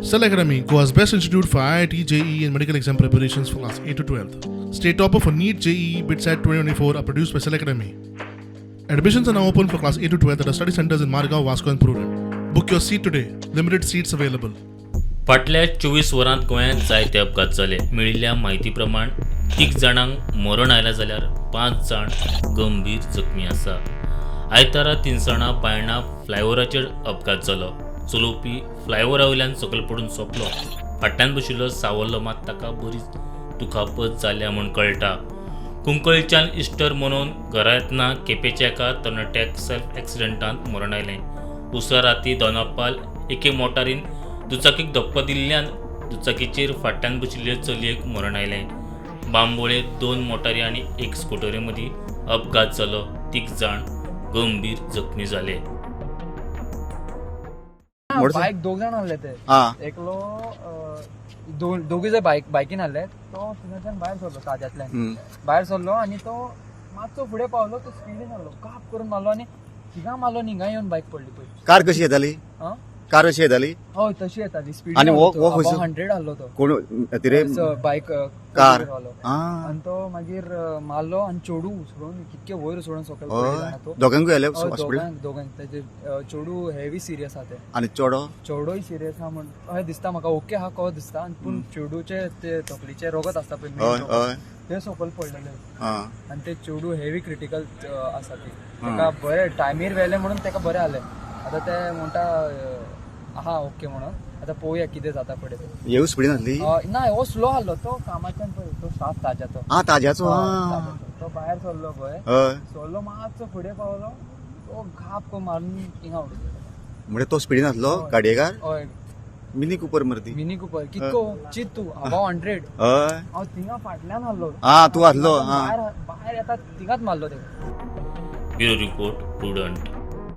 Cell Academy, Goa's best institute for IIT, JEE and medical exam preparations for class 8 to 12th. State topper for NEET, JEE, BITSAT 2024 are produced by Cell Academy. Admissions are now open for class 8 to 12th at our study centers in Margao, Vasco and Prudent. Book your seat today. Limited seats available. फाटल्या 24 वरांत गोंयांत जायते अपघात जाले. मेळिल्ल्या म्हायती प्रमाण 3 जाणांक मरण आयला जाल्यार 5 जाण गंभीर जखमी आसा. आयतारा तिनसाणा बायणा फ्लायओव्हराचेर अपघात जालो. चलोवपी फ्लायओव्हरा वयल्यान सकयल पडून सोंपलो. फाटल्यान बशिल्लो सावरलो, मात ताका बरीच दुखापत जाल्या म्हूण कळटा. कुंकळच्यान इस्टर म्हणून घरा येतना केपेच्या एका तरणाट्याक सेल्फ एक्सिडेंटांत मरण आयलें. उसरा राती दोनापाल एके मोटारीन दुचाकीक धक्को दिल्ल्यान दुचाकीचेर फाटल्यान बशिल्ले चलयेक मरण आयलें. बांबोळे 2 मोटारी आनी 1 स्कूटरी मदीं अपघात जालो. 3 जाण गंभीर जखमी जाले. बाईक 2 जाण आसले ते. एकलो दोघी जे बायकीन आसले तो थिंगाच्यान भायर सरलो, ताज्यातल्यान भायर सरलो आनी तो मातसो फुडें पावलो. तो स्पिडीन आसलो, काप करून मारलो आनी थिंगा मारलो. हिंगा येवन बायक पडली पळय. कार कशी येताली? कार अशी येताली? हय तशी येताली. स्पीड आनी वो 100 आसलो तो. कोण तिरे बायक कार आनी तो मागीर मारलो आनी चेडू उसळून कितके वयर उसळून सकयल पडला तो. दोगांकूय आयले हॉस्पिटल? दोगांक ताजे चेडू हेवी सिरियस आहा ते. आनी चेडोय सिरियस आहा म्हण अशें दिसता म्हाका. ओके आहा कहो दिसता. पूण चेडूचे ते तकलीचे रगत आसता पळय ते सकयल पडलेले आनी ते चेडू हेवी क्रिटिकल आसा ती. ताका बरें टायमीर व्हेले म्हणून ताका बरें जालें. आतां ते म्हणटा आहा ओके म्हणून. आतां पळोवया कितें जाता फुडें ते. येऊ स्पिडीन आसली? ना हो स्लो आसलो तो. कामाच्यान पळय तो स्टाफ ताज्याचो. ताज्याचो तो भायर सरलो पळय. सरलो मातसो फुडें पावलो. तो घाप को मारून हिंगा उडलो. म्हणजे तो स्पिडीन आसलो गाडयेकार? हय मिनी कुपर मरती. मिनी कुपर कितको चित तूं अबाव 100. हांव थिंगा फाटल्यान आसलो. तूं आसलो भायर येता थिंगाच मारलो ते. Bureau report prudent.